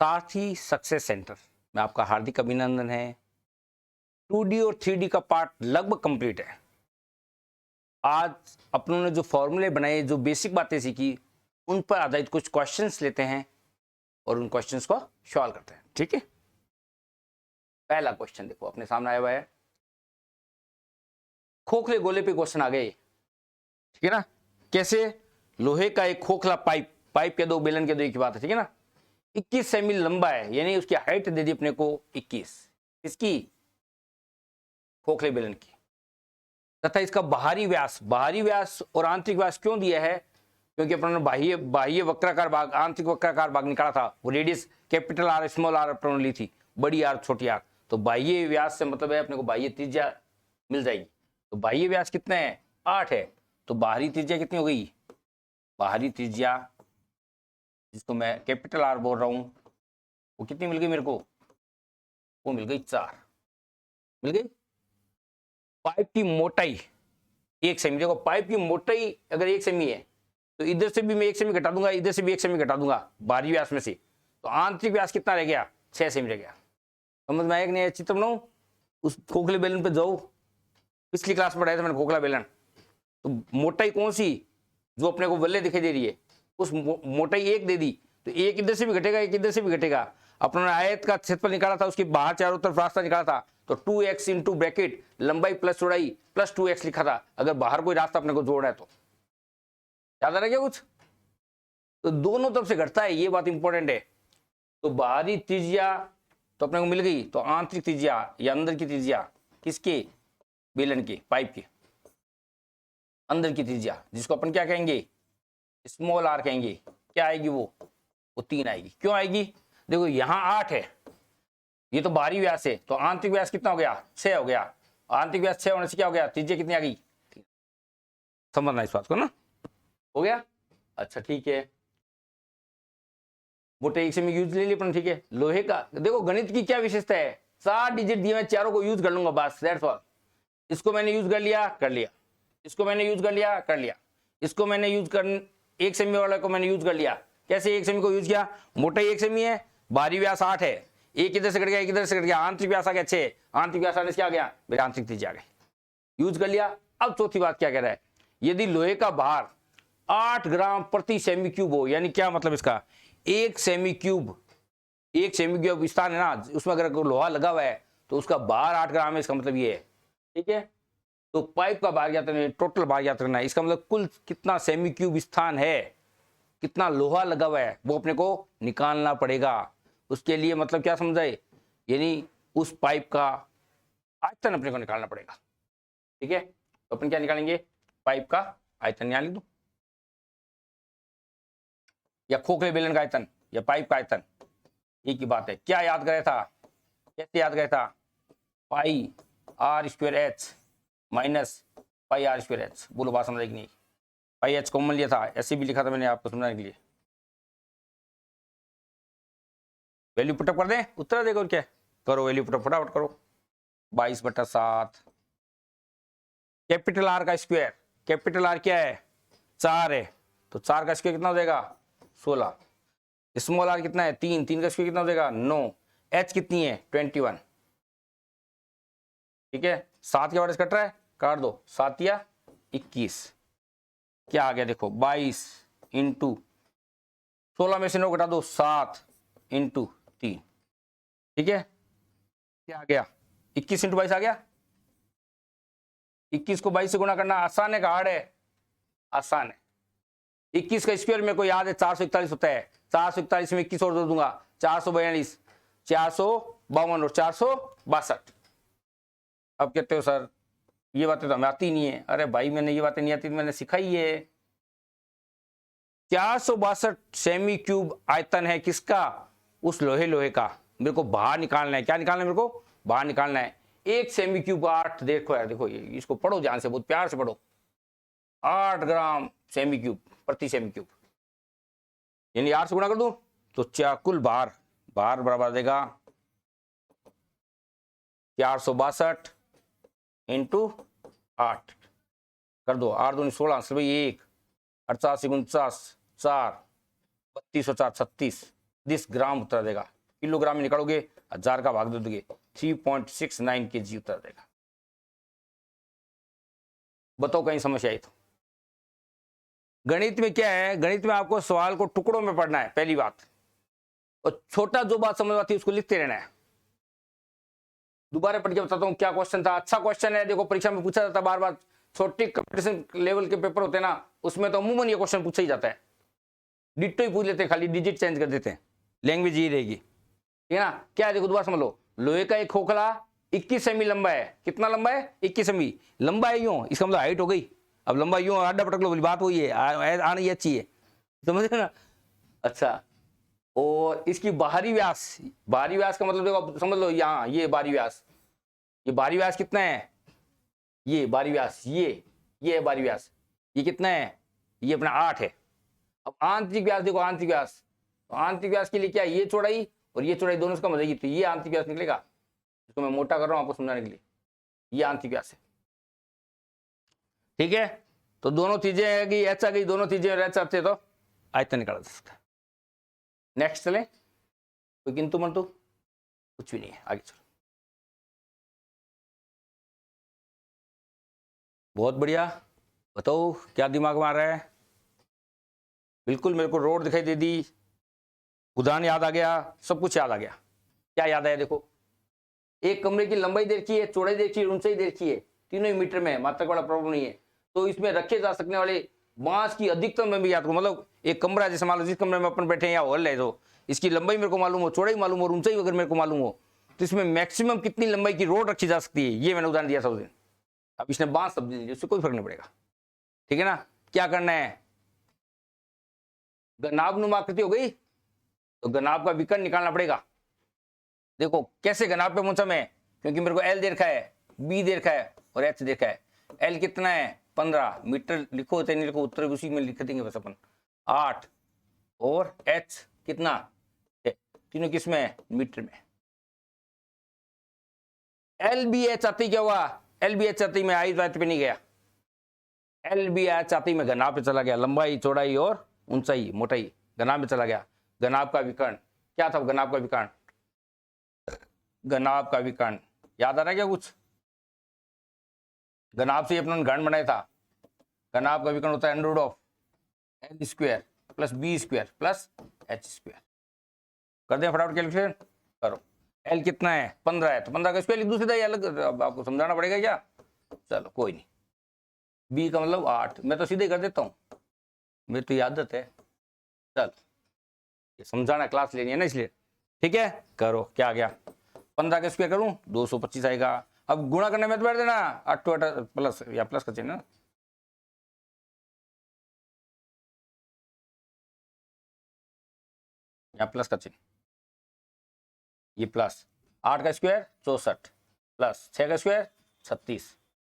सारथी success centre में आपका हार्दिक अभिनंदन है। 2D और 3D का पार्ट लगभग कंप्लीट है। आज अपनों ने जो फॉर्मूले बनाए, जो बेसिक बातें सीखी, उन पर आधारित कुछ क्वेश्चंस लेते हैं और उन क्वेश्चंस को सॉल्व करते हैं। ठीक है, पहला क्वेश्चन देखो अपने सामने आया हुआ है। खोखले गोले पे क्वेश्चन आ गए, ठीक है ना। कैसे? लोहे का एक खोखला पाइप, पाइप के दो, बेलन के दो, एक ही बात है, ठीक है ना। 21 सेमी लंबा है, यानी उसकी हाइट दे दी अपने को 21, इसकी खोखले बेलन की, तथा इसका बाहरी व्यास और आंतरिक व्यास क्यों दिया है? क्योंकि अपन ने बाह्य वक्राकार भाग, आंतरिक वक्राकार भाग निकाला था, वो radius capital R small R अपन ने ली थी, बड़ी आर छोटी आर। तो बाह्य व्यास से मतलब है अपने को बाह्य त्रिज्या मिल जाएगी। तो बाह्य व्यास कितना है? 8 है। तो बाहरी त्रिज्या कितनी हो गई? बाहरी त्रिज्या, जिसको मैं कैपिटल आर बोल रहा हूं, वो कितनी मिल गई मेरे को? वो मिल गई 4 मिल गई। पाइप की मोटाई 1 सेमी। देखो पाइप की मोटाई अगर 1 सेमी है तो इधर से भी मैं 1 सेमी घटा दूंगा, इधर से भी 1 सेमी घटा दूंगा बाहरी व्यास में से। तो आंतरिक व्यास कितना रह गया? 6 सेमी रह गया। समझ में आया कि नहीं? चित्र बनाऊं, उस खोखले बेलन पे जाओ। पिछली क्लास में पढ़ाया था मैंने खोखला बेलन। तो मोटाई कौन सी जो अपने को बल्ले दिखाई दे रही है, उस मोटाई 1 दे दी, तो 1 इधर से भी घटेगा, 1 इधर से भी घटेगा। अपने आयत का क्षेत्रफल निकाला था, उसके बाहर चारों तरफ रास्ता निकाला था, तो 2x इंटू ब्रैकेट लंबाई प्लस चौड़ाई प्लस 2x लिखा था, अगर बाहर कोई रास्ता अपने को जोड़ना है तो। याद आ रहा है क्या कुछ? तो दोनों तरफ से घटता है, ये बात इंपॉर्टेंट है। तो बाहरी त्रिज्या तो अपने को मिल गई, तो आंतरिक त्रिज्या या अंदर की त्रिज्या किसके? बेलन के, पाइप के अंदर की त्रिज्या, जिसको अपन क्या कहेंगे? स्मॉल आर कहेंगे। क्या आएगी वो 3 आएगी। क्यों आएगी? देखो यहां 8 है, ये तो बाहरी व्यास है, तो आंतरिक व्यास कितना हो गया? 6 हो गया। आंतरिक व्यास 6 होने से क्या हो गया? त्रिज्या कितनी आ गई? समझना इस बात को ना। हो गया? अच्छा ठीक है, मोटे 1 सेमी यूज ले लिया अपन, ठीक है। लोहे का देखो गणित की क्या विशेषता है? 4 डिजिट दिए, मैं चारों को यूज कर लूंगा बस, दैट्स ऑल। इसको मैंने यूज कर लिया, कर लिया। इसको मैंने यूज कर लिया, कर लिया। इसको मैंने यूज कर 1 सेमी वाला को मैंने यूज कर लिया। कैसे 1 सेमी को यूज किया? मोटाई 1 सेमी है, बाहरी व्यास 8 है, एक इधर से कट गया, एक इधर से कट गया, आंतरिक व्यास आ गया 6, आंतरिक व्यास आने से क्या आ गया? मेरे आंतरिक त्रिज्या आ गई, यूज कर लिया। अब चौथी बात क्या कह रहा है? यदि लोहे का भार 8 ग्राम प्रति सेमी क्यूब हो, यानी क्या मतलब इसका? 1 सेमी क्यूब, 1 सेमी क्यूब स्थान है ना, उसमें अगर लोहा लगा हुआ है तो उसका भार 8 ग्राम है, इसका मतलब ये है, ठीक है। तो पाइप का भार ज्ञात करना है, टोटल भार ज्ञात करना है, इसका मतलब कुल कितना सेमी क्यूब स्थान है, कितना लोहा लगा हुआ है, वो अपने को निकालना पड़ेगा। उसके लिए मतलब क्या समझाए? यानी उस पाइप का आयतन अपने को निकालना पड़ेगा, ठीक है। तो अपन क्या निकालेंगे? पाइप का आयतन, यहां लिख दो, या खोखले बेलन का आयतन या पाइप का आयतन, एक ही बात है। क्या याद कराया था? कैसे याद कराया था? Pi r square h minus pi r square h. बोलो बात समझ नहीं? पाई एच कॉमन लिया था, ऐसे भी लिखा था मैंने आपको समझाने के लिए। वैल्यू पुटअप कर दें, उत्तर देखो क्या करो, वैल्यू पुटअप फटाफट करो। 22/7 कैपिटल आर का स्क्वायर, कैपिटल आर क्या है? 4 है, तो 4 का स्क्वायर कितना हो जाएगा? 16। स्मॉल आर कितना है? 3, 3 का स्क्वायर कितना हो जाएगा? 9। एच कितनी है? 21, ठीक है। 7 के वर्ड कट रहा है, काट दो, 7 या 21, क्या आ गया देखो? 22 इंटू 16 में से 9 घटा दो, 7 इंटू 3, ठीक है। क्या आ गया? 21 इंटू 22 आ गया। 21 को 22 से गुणा करना आसान है कि हार्ड है? आसान है। 21 का स्क्वायर मेरे को याद है 441 होता है, 441 में 21 और जोड़ दूंगा, 442, 452 और 462। अब कहते हो सर ये बातें तो हमें आती नहीं है। अरे भाई मैंने ये बातें नहीं आती, मैंने सिखाई है। 462 सेमी क्यूब आयतन है किसका? उस लोहे का। मेरे को बाहर निकालना है। क्या निकालना है मेरे को? बाहर निकालना है। 1 सेमी क्यूब 8, देखो यार, देखो ये, इसको पढ़ो ध्यान से, बहुत प्यार से पढ़ो। 8 ग्राम सेमी क्यूब प्रति सेमी क्यूब, यानी 8 से गुणा कर दूं तो कुल भार बराबर देगा 462 इंटू 8 कर दो, 8 दूनी 16, सिर्फ 1, 88 49 4, 32 और 4 36, दिस ग्राम उत्तर देगा। किलोग्राम में निकालोगे 1000 का भाग दे दोगे 3.69 kg उत्तर देगा। बताओ कहीं समस्या आई तो। गणित में क्या है, गणित में आपको सवाल को टुकड़ों में पढ़ना है पहली बात, और छोटा जो बात समझ आती है उसको लिखते रहना है। दोबारा पढ़ के बताता हूँ क्या क्वेश्चन था। अच्छा क्वेश्चन है, देखो परीक्षा में पूछा जाता है बार बार। छोटी कंपटीशन लेवल के पेपर होते हैं ना, उसमें तो अमूमन ये क्वेश्चन पूछा ही जाता है। डिट्टो ही पूछ लेते हैं, खाली डिजिट चेंज कर देते हैं, लैंग्वेज ही रहेगी, ठीक है ना। क्या है देखो दोबारा समझ लो। लोहे का एक खोखला 21 सेमी लंबा है। कितना लंबा है? 21 सेमी लंबा है। यूं इसका मतलब हाइट हो गई। अब लंबा यूं आधा पटक लो, बात वही है, आनी अच्छी है, समझ ना। अच्छा, और इसकी बाहरी व्यास, बाहरी व्यास का मतलब देखो समझ लो, यहाँ ये बाहरी व्यास, ये बाहरी व्यास कितना है? ये बाहरी व्यास, ये है बाहरी व्यास, ये कितना है? ये अपना 8 है। अब आंतरिक व्यास देखो, आंतरिक व्यास, तो आंतरिक व्यास के लिए क्या, ये चौड़ाई और ये चौड़ाई दोनों इसका मजेगी, तो ये आंतरिक व्यास निकलेगा। इसको मैं मोटा कर रहा हूं आपको समझाने के लिए, ये आंतरिक व्यास है, ठीक है। तो दोनों चीजें है कि एच आ गई, दोनों चीजें एच आते तो आयतन निकाला जा सकता है। नेक्स्ट चले, कोई किंतु मंतु कुछ भी नहीं है, आगे चलो। बहुत बढ़िया, बताओ क्या दिमाग में आ रहा है? बिल्कुल, मेरे को रोड दिखाई दे दी, उदाहरण याद आ गया, सब कुछ याद आ गया। क्या याद आया? देखो, एक कमरे की लंबाई देखी है, चौड़ाई देखी है, ऊंचाई देखी है, तीनों ही मीटर में है, मात्रक वाला प्रॉब्लम नहीं है। तो इसमें रखे जा सकने वाले बांस की अधिकतम लंबाई याद करो। मतलब एक कमरा जैसे मान लो, जिस कमरे में अपन बैठे हैं या हॉल है, तो इसकी लंबाई मेरे को मालूम हो, चौड़ाई मालूम हो और ऊंचाई अगर मेरे को मालूम हो, तो इसमें मैक्सिमम कितनी लंबाई की रोड रखी जा सकती है, ये मैंने उदाहरण दिया था उस दिन। अब इसने बांस शब्द दिया, उससे कोई फर्क नहीं पड़ेगा, ठीक है ना। क्या करना है? घनाभ आकृति हो गई, तो घनाभ का विकर्ण निकालना पड़ेगा। देखो कैसे घनाभ पे पहुंचा मैं, क्योंकि मेरे को एल दे रखा है, बी दे रखा है और एच दे रखा है। एल कितना है? 15 मीटर, लिखो तो नहीं लिखो, उत्तर उसी में लिख देंगे बस अपन। 8 और एच कितना? तीनों किस में है? मीटर में। एल बी एच आती क्या हुआ? एल बी एच आती में आई बात पे नहीं गया, एल बी एच आती में घनाभ पे चला गया, लंबाई चौड़ाई और ऊंचाई मोटाई घनाभ में चला गया। घनाभ का विकर्ण क्या था? घनाभ का विकर्ण, घनाभ का विकर्ण याद आ रहा है क्या कुछ? घनाभ से अपने घन बनाया था। घनाभ का विकर्ण होता है under root of L square plus B square plus H square. कर दें फटाफट कैलकुलेशन करो। एल कितना है? 15 है, तो 15 का स्क्वायर लिख दूसरी तरह अलग, अब आपको समझाना पड़ेगा क्या? चलो कोई नहीं। बी का मतलब 8, मैं तो सीधे कर देता हूँ, मेरी तो आदत है। चल, ये समझाना, क्लास लेनी है ना इसलिए, ठीक है। करो, क्या आ गया? 15 का स्क्वायर करूं 225 आएगा। अब गुणा करने में तो बैठ देना, 8 प्लस या प्लस का चिन्ह ना, या प्लस का चिन्ह, ये प्लस 8 का स्क्वायर 64 प्लस 6 का स्क्वायर 36,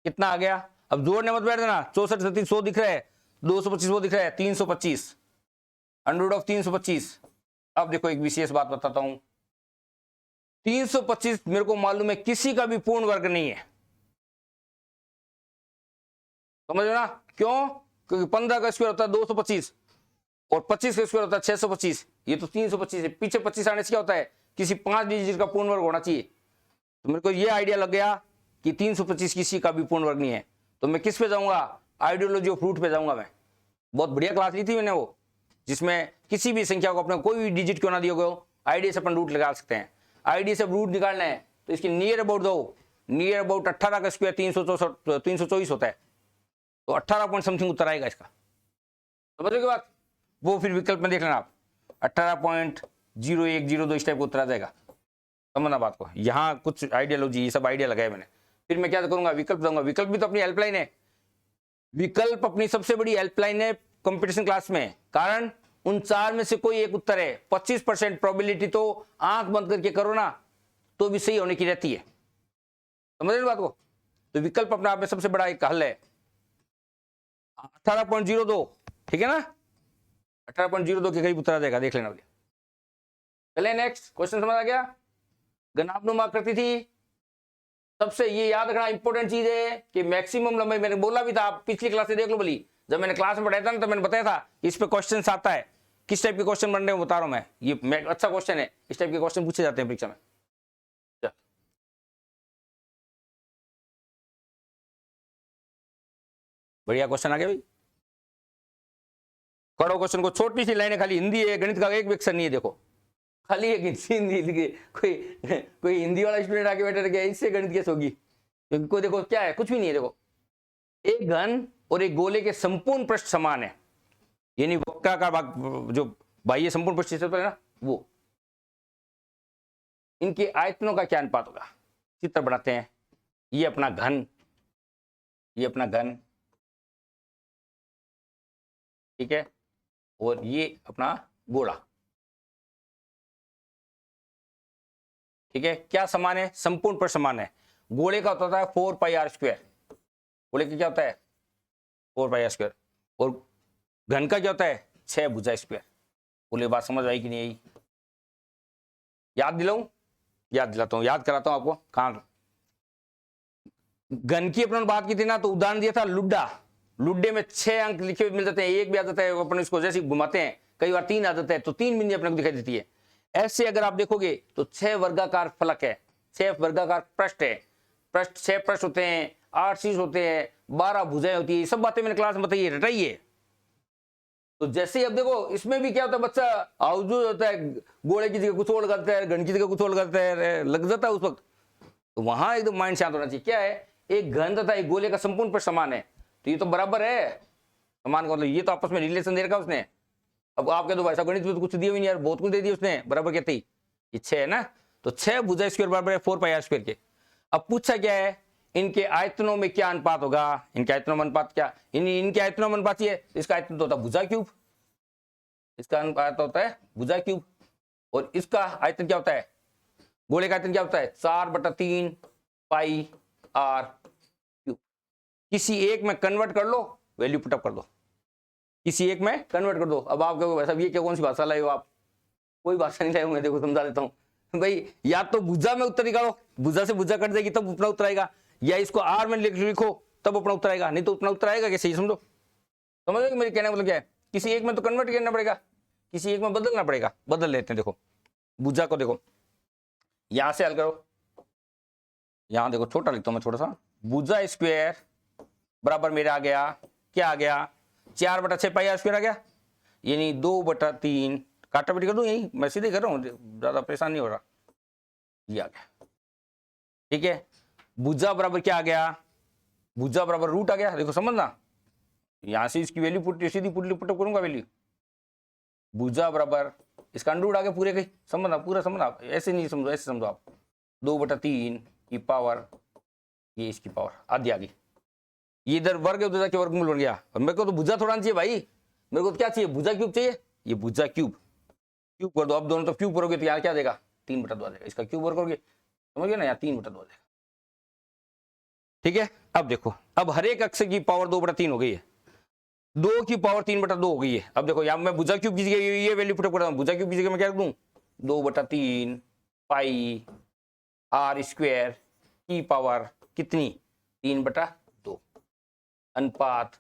कितना आ गया? अब जोड़ने मत बैठ देना, 64 36 100 दिख रहा है, 225 वो दिख रहा है, 325 अंडर रूट ऑफ 325। अब देखो एक विशेष बात बताता हूं, 325 मेरे को मालूम है किसी का भी पूर्ण वर्ग नहीं है, समझ ना। क्यों? क्योंकि 15 का स्क्वायर होता है 225 और 25 का स्क्वायर होता है 625, ये तो 325 है। पीछे 25 आने से क्या होता है? किसी 5 डिजिट का पूर्ण वर्ग होना चाहिए। तो मेरे को ये आइडिया लग गया कि 325 किसी का भी पूर्ण वर्ग नहीं है, तो मैं किस पे जाऊंगा? आइडियोलॉजी ऑफ रूट पे जाऊंगा मैं। बहुत बढ़िया क्लास ली थी मैंने वो, जिसमें किसी भी संख्या को अपने कोई भी डिजिट क्यों ना दिया गया हो, आइडिया से अपन रूट लगा सकते हैं। आइडिया से रूट निकालना है तो इसकी नियर अबाउट दो, नियर अबाउट 18 का स्क्वायर 324 होता है, तो 18 पॉइंट समथिंग उत्तर आएगा इसका, समझो की बात। वो फिर विकल्प में देख लेना आप, 18.0102 इस टाइप का उत्तर आ जाएगा, समझना बात को। यहाँ कुछ आइडियोलॉजी, ये सब आइडिया लगाया मैंने। फिर मैं क्या करूंगा? विकल्प दूंगा। विकल्प भी तो अपनी हेल्पलाइन है, विकल्प अपनी सबसे बड़ी हेल्पलाइन है कंपटीशन क्लास में, कारण उन 4 में से कोई एक उत्तर है। 25% प्रोबेबिलिटी तो आंख बंद करके करो ना तो भी सही होने की रहती है, समझ रहे बात को। तो विकल्प अपने आप में सबसे बड़ा एक हल है। 18.02, ठीक है ना, 18.02 के करीब उत्तर आ जाएगा, देख लेना। चले नेक्स्ट क्वेश्चन, समझ आ गया? घनाभ आकृति थी, सबसे ये याद रखना इंपॉर्टेंट चीज है कि मैक्सिमम लंबाई, मैंने बोला भी था, आप पिछली क्लास से देख लो भली, जब मैंने क्लास में पढ़ाया था ना तो मैंने बताया था इस पे क्वेश्चन आता है किस टाइप के क्वेश्चन बन रहे हैं बता रहा हूं मैं, ये अच्छा क्वेश्चन है, इस टाइप के क्वेश्चन पूछे जाते हैं परीक्षा में। बढ़िया क्वेश्चन आ गया भाई। करो क्वेश्चन को, छोटी सी लाइन है, खाली हिंदी है, गणित का एक भी अक्षर नहीं है। देखो खाली एक हिंदी, कोई हिंदी वाला स्टूडेंट आके बैठे रह इससे गणित कैसे होगी, क्योंकि कोई देखो क्या है, कुछ भी नहीं है। देखो एक घन और एक गोले के संपूर्ण पृष्ठ समान है, यानी वक्राकार भाग जो बाह्य संपूर्ण पृष्ठ है ना, वो इनके आयतनों का क्या अनुपात होगा। चित्र बनाते हैं, ये अपना घन, ये अपना घन, ठीक है, और ये अपना गोला, ठीक है। क्या समान है, संपूर्ण पर समान है। गोले का होता है 4 पाई आर स्क्वायर, गोले का क्या होता है 4 पाई आर स्क्वायर, और घन का क्या होता है 6 भुजा स्क्वायर। बोले बात समझ आई कि नहीं आई, याद दिलाऊं, याद दिलाता हूं, याद कराता हूं आपको। कहां घन की अपन बात की थी ना, तो उदाहरण दिया था लुड्डा, लुड्डे में 6 अंक लिखे हुए मिल जाते हैं, एक भी आ जाता है, अपन इसको जैसे घुमाते हैं कई बार 3 आ जाता है, तो 3 बिंदी अपने को दिखाई देती है। ऐसे अगर आप देखोगे तो 6 वर्गाकार फलक है, 6 वर्गाकार पृष्ठ है, पृष्ठ 6 पृष्ठ होते हैं, 8 शीर्ष होते हैं, 12 भुजाएं होती है, ये सब बातें मैंने क्लास में बताई है, रटाइए। तो जैसे ही अब देखो इसमें भी क्या होता है, बच्चा आउजू होता है, गोले की जगह कुछ और करता है, घन की जगह कुछ और करता है, लग जाता है उस वक्त। तो वहां एकदम माइंड शांत होना चाहिए। क्या है, एक घन तथा एक गोले का संपूर्ण पर समान है, तो ये तो बराबर है, समान का मतलब ये तो आपस में रिलेशन दे रखा उसने। अब आप कह दो भाई साहब गणित में तो कुछ दिया भी नहीं यार, बहुत कुछ दे दिया उसने, बराबर कहते ही ये 6 है ना, तो 6 भुजा स्क्वायर बराबर है 4 पाई आर स्क्वायर के। अब पूछा क्या है, इनके आयतनों में क्या अनुपात होगा, इनके आयतनों में अनुपात क्या, इनके आयतनों में अनुपात ये, इसका आयतन तो होता है भुजा क्यूब, इसका अनुपात होता है भुजा क्यूब, और इसका आयतन क्या होता है, गोले का आयतन क्या होता है 4/3 पाई आर क्यूब। किसी एक में कन्वर्ट कर लो, वैल्यू पुटअप कर दो, किसी एक में कन्वर्ट कर दो। अब आप कहोगे वैसा ये क्या कौन सी भाषा लाए हो आप, कोई भाषा नहीं लाए मैं, देखो समझा देता हूँ भाई। या तो भुजा में उत्तर निकालो, भुजा से भुजा कट जाएगी तब अपना उत्तर आएगा, या इसको आर में लिखो तब अपना उत्तर आएगा, नहीं तो अपना उत्तर आएगा कैसे, समझो, समझ लो मेरे कहने का मतलब क्या है। किसी एक में तो कन्वर्ट करना पड़ेगा, किसी एक में बदलना पड़ेगा, बदल लेते हैं। देखो भुजा को देखो, यहां से हल करो, यहां देखो छोटा लिखता हूं मैं थोड़ा सा, भुजा स्क्वायर बराबर मेरा आ गया, क्या आ गया 4/6 पाई आर स्क्वायर आ गया, यानी 2/3, काटा पीटी कर दूं, यही मैं सीधे कर रहा हूँ, ज्यादा परेशान नहीं हो रहा, ये आ गया, ठीक है। भुजा बराबर क्या आ गया, भुजा बराबर रूट आ गया, देखो समझना, यहां से इसकी वैल्यू सीधी पुटअप करूंगा वैल्यू, भुजा बराबर इसका अंडर आ गया पूरे का, समझना पूरा समझना, ऐसे नहीं समझो, ऐसे समझो आप, 2/3 की पावर, ये इसकी पावर आधी आ गई, ये इधर वर्ग है उधर जाके वर्गमूल बन गया, और मेरे को तो भुजा थोड़ा चाहिए भाई, मेरे को तो क्या चाहिए भुजा क्यूब चाहिए, ये भुजा क्यूब, क्यूब कर दो, अब दोनों तो क्यूब करोगे तो यार क्या देगा 3/2 आ जाएगा, इसका क्यूब वर्ग करोगे समझ गए ना, यार 3/2 आ जाएगा, ठीक है। अब देखो, अब हर एक अक्ष की पावर 2/3 हो गई है, 2 की पावर 3/2 हो गई है। अब देखो यहाँ मैं भुजा क्यूब की जगह ये वैल्यू पुट करता हूँ, भुजा क्यूब की जगह मैं क्या रख दूं 2/3 पाई आर स्क्वायर की पावर कितनी 3/2, अनुपात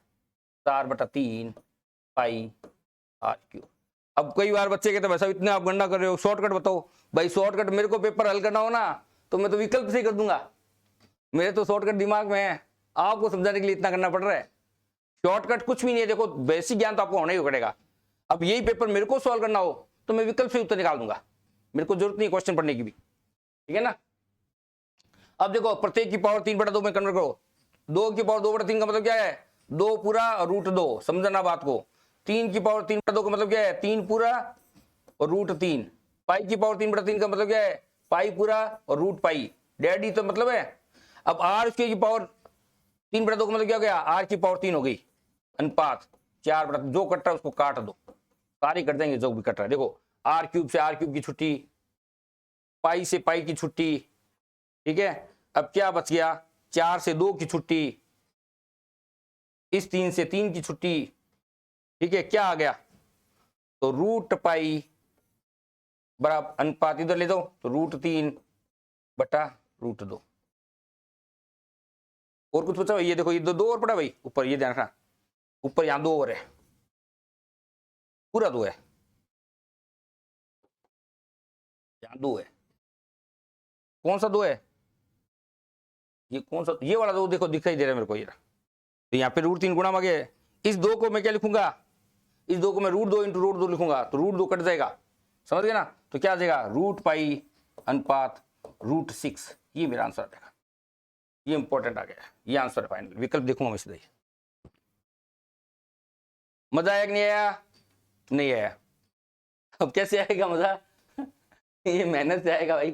4/3 पाई आर क्यूब। अब कई बार बच्चे कहते हैं इतने आप गणना कर रहे हो, शॉर्टकट बताओ भाई। शॉर्टकट मेरे को पेपर हल करना हो ना तो मैं तो विकल्प से ही कर दूंगा, मेरे तो शॉर्टकट दिमाग में है, आपको समझाने के लिए इतना करना पड़ रहा है। शॉर्टकट कुछ भी नहीं है, देखो बेसिक ज्ञान तो आपको होना ही पड़ेगा। अब यही पेपर मेरे को सॉल्व करना हो तो मैं विकल्प से उत्तर निकाल दूंगा, मेरे को जरूरत नहीं क्वेश्चन पढ़ने की भी, ठीक है ना। अब देखो प्रत्येक की पावर 3/2 में कन्वर्ट करो, 2 की पावर 2/3 का मतलब क्या है 2 पूरा और √2, समझना बात को। 3 की पावर 3/2 का मतलब क्या है 3 पूरा और √3। पाई की पावर 3/3 का मतलब क्या है पाई पूरा और √पाई, डैडी तो मतलब है। अब आर स्क्वायर की पावर 3/2 का मतलब क्या हो गया आर की पावर 3 हो गई, अनुपात 4/2, जो कट रहा है उसको काट दो, सारे कट देंगे जो भी कट रहा है। देखो आर क्यूब से आर क्यूब की छुट्टी, पाई से पाई की छुट्टी, ठीक है। अब क्या बच गया 4 से 2 की छुट्टी, इस 3 से 3 की छुट्टी, ठीक है। क्या आ गया तो √पाई बराबर अनुपात इधर ले दो तो √3/√2। और कुछ बचा ये देखो ये 2 और पड़ा भाई ऊपर, ये ध्यान रखना ऊपर यहाँ 2 और है, पूरा 2 है, यहाँ 2 है, कौन सा 2 है, ये कौन सा, ये वाला 2 देखो दिखाई दे रहा है मेरे को ये, तो यहाँ पे √3 गुणा मांगे, इस 2 को मैं क्या लिखूंगा, इस 2 को मैं √2 इंटू √2 लिखूंगा, तो √2 कट जाएगा, समझ गए ना, तो क्या आ जाएगा √π अनुपात √6, ये मेरा आंसर आ जाएगा, ये इंपॉर्टेंट आ गया, ये आंसर है फाइनल, विकल्प देखूंगा मैं सीधा। मजा आया कि नहीं आया, नहीं आया, अब कैसे आएगा मजा ये मेहनत से आएगा भाई,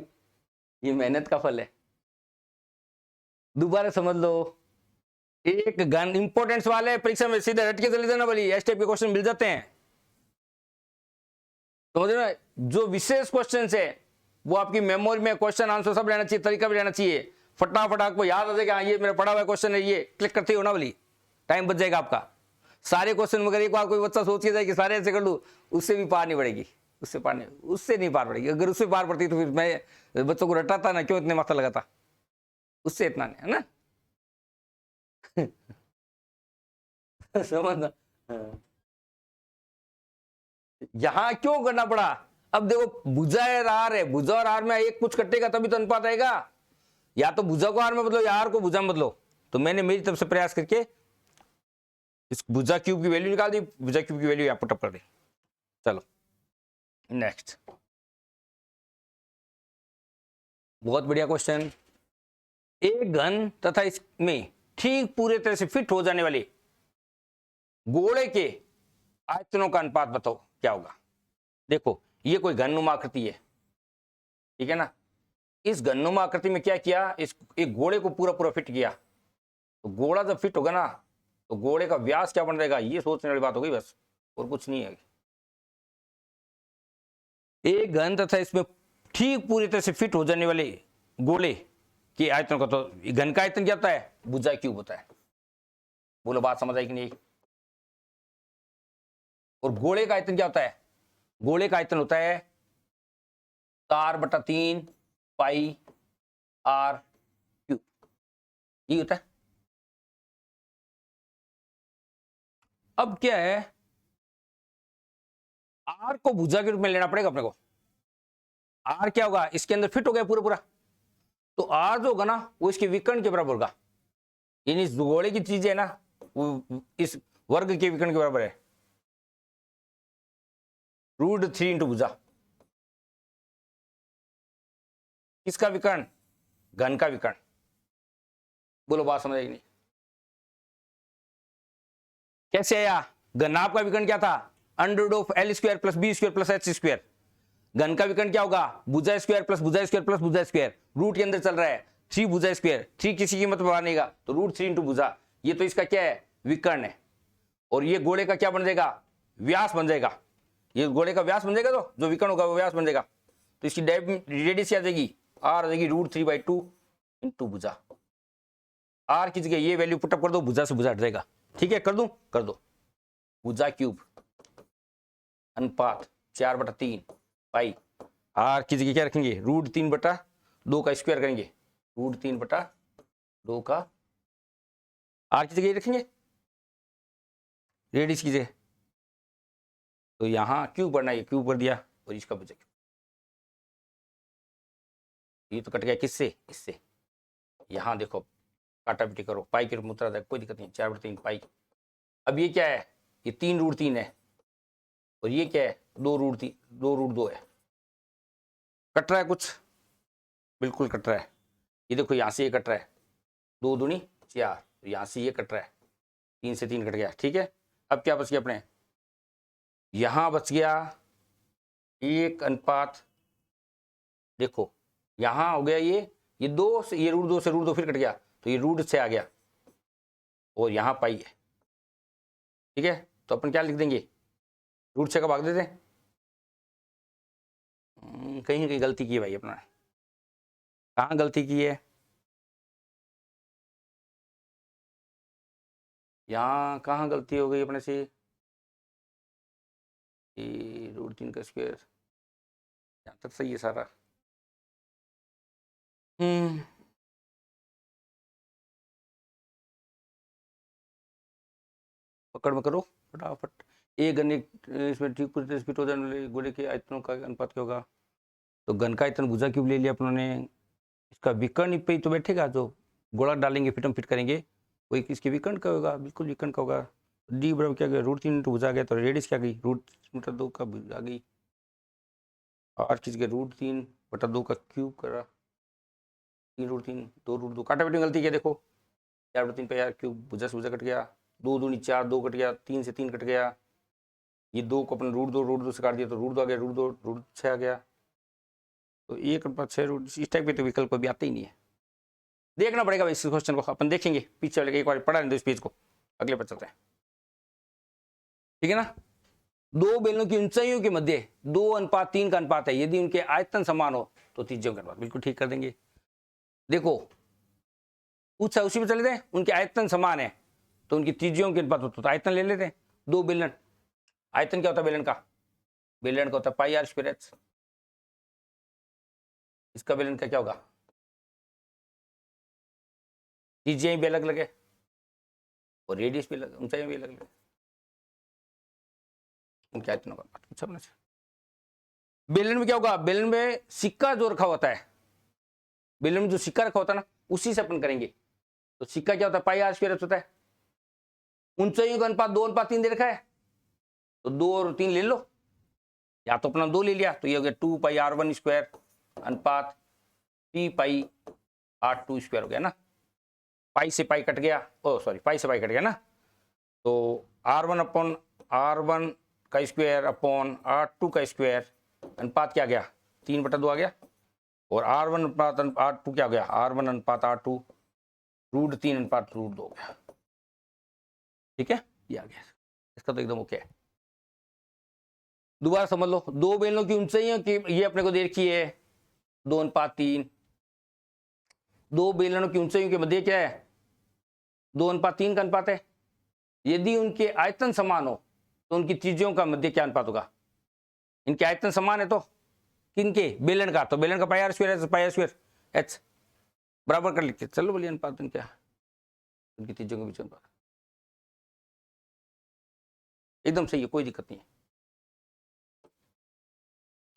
ये मेहनत का फल है, दोबारा समझ लो, एक घन इंपॉर्टेंट सवाल है, परीक्षा में सीधे हट के चले जाना वाली, इस टाइप के क्वेश्चन मिल जाते हैं, तो समझ रहे, जो विशेष क्वेश्चन है वो आपकी मेमोरी में क्वेश्चन आंसर सब रहना चाहिए, तरीका भी रहना चाहिए, फटाफट आपको याद आ जाएगा, ये मेरा पढ़ा हुआ क्वेश्चन है, ये क्लिक करते हो ना वाली, टाइम बच जाएगा आपका, सारे क्वेश्चन मगर एक बार कोई बच्चा सोच के जाए कि सारे ऐसे कर लूं, उससे भी पार नहीं पड़ेगी, उससे नहीं पार पड़ेगी, अगर उससे पार पड़ती तो फिर मैं बच्चों को रटाता ना, क्यों इतने माथा लगाता, उससे इतना नहीं है ना समझना, यहां क्यों करना पड़ा, अब देखो भुजा और आर है, भुजा और आर में एक कुछ कटेगा तभी तो अनुपात आएगा, या तो भुजा को आर में बदलो या आर को भुजा में बदलो, तो मैंने मेरी तरफ से प्रयास करके इस भुजा क्यूब की वैल्यू निकाल दी, भुजा क्यूब की वैल्यू यहाँ पुटअप कर दी। चलो नेक्स्ट, बहुत बढ़िया क्वेश्चन, एक घन तथा इसमें ठीक पूरे तरह से फिट हो जाने वाले गोले के आयतनों का अनुपात बताओ क्या होगा। देखो ये कोई घननुमा आकृति है, ठीक है ना, इस घननुमा आकृति में क्या किया, इस एक गोले को पूरा पूरा फिट किया, तो गोला जब फिट होगा ना तो गोले का व्यास क्या बन जाएगा, ये सोचने वाली बात हो गई बस, और कुछ नहीं है। एक घन तथा इसमें ठीक पूरी तरह से फिट हो जाने वाले गोले के आयतन का, तो घन का आयतन क्या होता है, भुजा क्यूब होता है, बोलो बात समझ आई कि नहीं। और गोले का आयतन क्या होता है, गोले का आयतन होता है 4/3 पाई आर क्यूब, ये होता है। अब क्या है, आर को भुजा के रूप में लेना पड़ेगा अपने को, आर क्या होगा, इसके अंदर फिट हो गया पूरा पूरा, तो आर जो होगा ना वो इसके विकर्ण के बराबर होगा, यानी इस गोले की चीज है ना वो इस वर्ग के विकर्ण के बराबर है, √3 इंटू भुजा, किसका विकर्ण, घन का विकर्ण, बोलो बात समझ आई नहीं, कैसे आया, घनाभ का विकर्ण क्या था, √L² + B² + H², घन का विकर्ण क्या होगा, भुजा स्क्वायर प्लस भुजा स्क्वायर प्लस भुजा स्क्वायर, रूट के अंदर चल रहा है 3 भुजा स्क्वायर, 3 किसी कीमत पर बनेगा तो √3 इंटू भुजा, ये तो इसका क्या है, विकर्ण है, और ये गोले का क्या बन जाएगा, व्यास बन जाएगा, ये गोले का व्यास बन जाएगा, तो जो विकर्ण होगा वो व्यास बन जाएगा, तो इसकी रेडियस आ जाएगी, आर आ जाएगी √3/2 इंटू भुजा, आर की जगह ये वैल्यू पुटअप कर दो, भुजा से भुजा हट जाएगा, ठीक है, कर दूं, कर दो, भुजा क्यूब अनुपात 4/3 पाई, आर की जगह क्या रखेंगे, √3/2 का स्क्वायर करेंगे, √3/2 का आर की जगह रखेंगे, रेडियस की जगह, तो यहां क्यूब बढ़ना है, क्यूब कर दिया, और इसका बचा क्यूब, ये तो कट गया किससे, इससे, यहां देखो काटा पिटी करो, पाई के रूप में उतरा, कोई दिक्कत नहीं, 4/3 पाई, अब ये क्या है, ये 3√3 है, और ये क्या है, 2√2 है, कट रहा है कुछ, बिल्कुल कट रहा है, ये देखो यहां से ये कट रहा है, 2 दूनी 4, तो यहां से ये कट रहा है, 3 से 3 कट गया, ठीक है, अब क्या बच गया अपने, यहां बच गया 1 अनुपात, देखो यहां हो गया ये 2 से, ये √2 से √2 फिर कट गया, तो ये √6 से आ गया, और यहां पाई है, ठीक है, तो अपन क्या लिख देंगे, √6 का भाग देते हैं, कहीं कहीं गलती की है भाई अपना, कहाँ गलती की है, यहाँ कहाँ गलती हो गई अपने से, √3 का स्क्वायर, यहाँ तक सही है सारा, पकड़ में करो फटाफट, एक घन इसमें ठीक पूरी तरह फिट हो जाने वाले गोले के आयतनों का अनुपात क्या होगा, तो घन का आयतन भुजा क्यूब ले लिया अपन ने। इसका विकर्ण पे तो बैठेगा, जो गोला डालेंगे फिट हम फिट करेंगे वही किसके विकर्ण का होगा, बिल्कुल विकर्ण का होगा। डी बराबर क्या गया, √3 भुजा आ गया, तो रेडियस क्या गई, √2 का भुजा आ गई। और किस गया, √3/2 का क्यूब करा, 3√3 2√2 काटा बेटी गलती क्या देखो, 4/3 पे यार क्यूब, भुजा से भुजा कट गया, 2 दूनी 4, 2 कट गया, 3 से 3 कट गया, ये 2 को अपन √2 से काट दिया तो √2 आ गया, √2 √6 आ गया। तो 1/6 इस टाइप के तो विकल्प भी आते ही नहीं है। देखना पड़ेगा इस क्वेश्चन को, अपन देखेंगे पीछे वाले एक बार पढ़ा नहीं तो इस पेज को, अगले पर चलते हैं, ठीक है ना। दो बेलनों की ऊंचाइयों के मध्य 2:3 का अनुपात है, यदि उनके आयतन समान हो तो त्रिज्यों का अनुपात, बिल्कुल ठीक कर देंगे। देखो पूछा उसी पे चले थे, उनके आयतन समान है तो उनकी त्रिज्यों के अनुपात होता, तो आयतन ले लेते हैं। दो बेलन, आयतन क्या होता है बेलन का, बेलन का होता है πr²h, इसका बेलन का क्या होगा, त्रिज्या भी अलग अलग है और रेडियस भी अलग, ऊंचाई भी अलग अलग है, उनके आयतन का पूछा अपने से। बेलन में क्या होगा, बेलन में सिक्का जो रखा होता है, बेलन में जो सिक्का रखा होता है ना उसी से अपन करेंगे। तो सिक्का क्या होता है, πr² होता है। ऊंचाइयों का अनुपात 2:3 दे रखा है, तो 2 और 3 ले लो, या तो अपना 2 ले लिया तो ये हो गया 2πr1² अनुपात 3πr2² हो गया ना, पाई से पाई कट गया, ओ सॉरी पाई से पाई कट गया ना, तो r1/r1 का स्क्वायर अपॉन r2 का स्क्वायर अनुपात क्या गया, 3/2 आ गया, और r1/r2 क्या हो गया, r1/r2 √3/√2 हो गया, ठीक है, ये आ गया, इसका तो एकदम ओके है। दोबारा समझ लो, दो बेलनों की ऊंचाइयों की ये अपने को दे रखी है 2:3, दो बेलनों की ऊंचाइयों के मध्य क्या है, 2:3 का अनुपात है। यदि उनके आयतन समान हो तो उनकी त्रिज्यों का मध्य क्या अनुपात होगा, इनके आयतन समान है तो किनके, बेलन का, तो बेलन का πr² बराबर कर लिखते, चलो बोलिए अनुपात क्या, उनकी त्रिज्यों के बीच अनुपात, एकदम सही है, कोई दिक्कत नहीं है,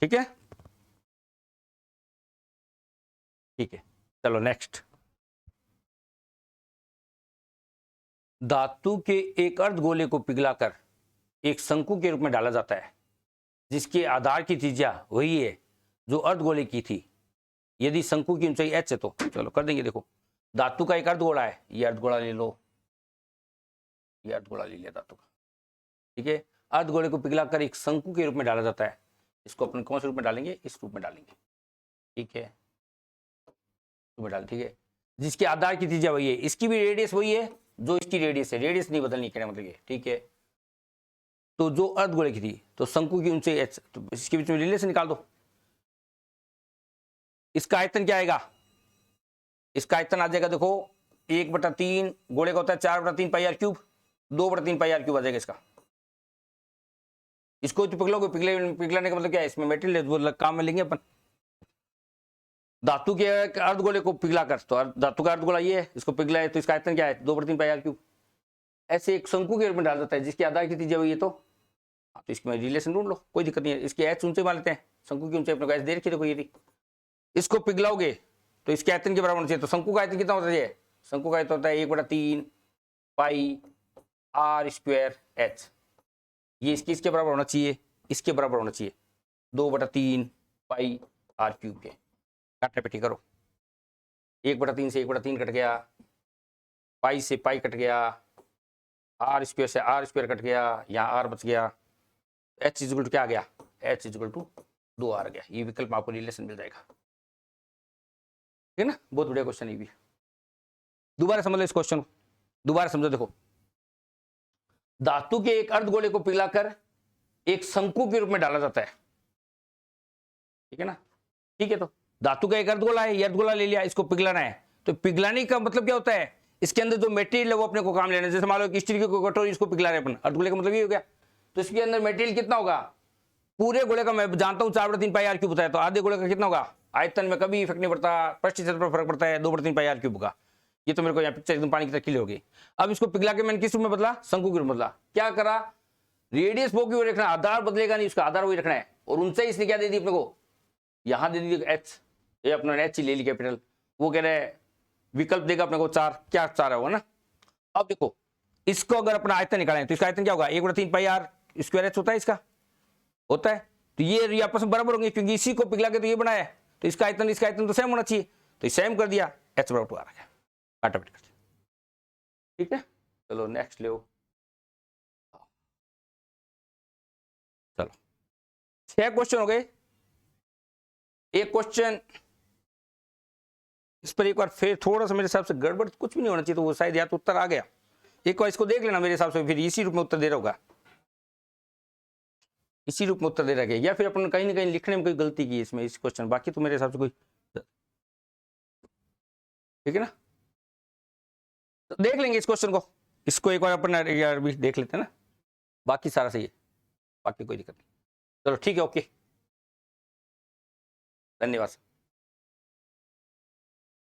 ठीक है, ठीक है। चलो नेक्स्ट, धातु के एक अर्धगोले को पिघलाकर एक शंकु के रूप में डाला जाता है जिसके आधार की त्रिज्या वही है जो अर्धगोले की थी, यदि शंकु की ऊंचाई h है तो, चलो कर देंगे। देखो धातु का एक अर्धगोला है, ये अर्धगोला ले लो, ये अर्धगोला ले लिया धातु का, ठीक है। अर्धगोले को पिघलाकर एक शंकु के रूप में डाला जाता है, इसको अपन कौन से रूप में डालेंगे, इस रूप में डालेंगे, ठीक है, रूप में डाल, ठीक है, जिसके आधार की त्रिज्या वही है, इसकी भी रेडियस वही है जो इसकी रेडियस है, रेडियस नहीं बदलनी, कहने मतलब ये, ठीक है। तो जो अर्धगोले की थी तो शंकु की ऊंचाई h, तो इसके बीच में रिलेशन निकाल दो। इसका आयतन क्या आएगा, इसका आयतन आ जाएगा देखो 1/3, गोले का होता है 4/3 πr3, 2/3 πr3 आ जाएगा इसका। इसको तो पिघलोगे, पिघलाने का मतलब क्या है, इसमें मेटेरियल वो काम में लेंगे अपन। धातु के अर्धगोले को पिघलाकर, तो धातु का अर्धगोला ये है, इसको पिघला है तो इसका आयतन क्या है, 2/3 πr3। ऐसे एक शंकु के रूप में डाल देता है जिसकी आधार की त्रिज्या हुई है, तो इसमें रिलेशन ढूंढ लो, कोई दिक्कत नहीं है। इसकी h ऊंचाई मान लेते हैं, शंकु की ऊंचाई अपने को h दे रखी है, देखो ये थी, इसको पिघलाओगे तो इसके आयतन के बराबर होना चाहिए। तो शंकु का आयतन कितना होता है, शंकु का आयतन होता है 1/3 πr²h, ये इसके बराबर होना चाहिए, इसके बराबर होना चाहिए 2/3 πr³ के। काटने पेटी करो, 1/3 से 1/3 कट गया, पाई से पाई कट गया, r² से r² कट गया, यहाँ r बच गया, h इक्वल टू क्या आ गया, h इक्वल टू 2 आ गया। ये विकल्प आपको रिलेशन मिल जाएगा, ठीक है ना, बहुत बढ़िया क्वेश्चन ये भी। दोबारा समझ लो इस क्वेश्चन को, दोबारा समझो। देखो धातु के एक अर्धगोले को पिघलाकर एक शंकु के रूप में डाला जाता है, ठीक है ना, ठीक है। तो धातु का एक अर्धगोला है, ये अर्धगोला ले लिया, इसको पिघलाना है, तो पिघलाने का मतलब क्या होता है, इसके अंदर जो मेटेरियल है वो अपने को काम लेना है। जैसे मान लो कि स्टील की कटोरी, इसको पिघला रहे अपन, अर्धगोले का मतलब ये हो गया, तो इसके अंदर मेटेरियल कितना होगा, पूरे गोले का मैं जानता हूँ 4/3 πr³ होता है, तो आधे गोले का कितना होगा, आयतन में कभी इफेक्ट नहीं पड़ता, पृष्ठ क्षेत्र पर फर्क पड़ता है, 2/3 πr³ का। ये तो मेरे को यहाँ पिक्चर एकदम पानी की तरह क्लियर होगी। अब इसको पिघला के मैंने किस रूप में बदला, शंकु के रूप में बदला। क्या करा, रेडियस वो की वही रखना, आधार बदलेगा नहीं, उसका आधार वही रखना है, और ऊंचाई इसने क्या दे दी अपने को, यहां दे दीजिए एच, ये अपना एच ही ले ली कैपिटल। वो कह रहे हैं विकल्प देगा अपने को 4, क्या 4 होगा ना। अब देखो इसको अगर अपना आयतन निकालें तो इसका आयतन क्या होगा, 1/3 पाई आर स्क्वायर एच होता है, इसका होता है। तो ये आपस में बराबर होंगे क्योंकि इसी को पिघला के तो ये बनाया है, तो इसका आयतन तो सेम होना चाहिए, तो सेम कर दिया, एच बराबर 2 आ रहा है, काटा पीट कर। ठीक है, चलो नेक्स्ट ले। चलो 6 क्वेश्चन हो गए। एक क्वेश्चन इस पर एक बार फिर थोड़ा सा मेरे हिसाब से गड़बड़ कुछ भी नहीं होना चाहिए, तो वो शायद या तो उत्तर आ गया। एक बार इसको देख लेना मेरे हिसाब से, फिर इसी रूप में उत्तर दे रहा होगा, इसी रूप में उत्तर दे रहा है, या फिर अपन कहीं ना कहीं लिखने में कोई गलती की इसमें इस क्वेश्चन, बाकी तो मेरे हिसाब से कोई, ठीक है ना। तो देख लेंगे इस क्वेश्चन को, इसको एक बार अपन यार भी देख लेते हैं ना, बाकी सारा सही है, बाकी कोई दिक्कत नहीं। चलो ठीक है, ओके, धन्यवाद।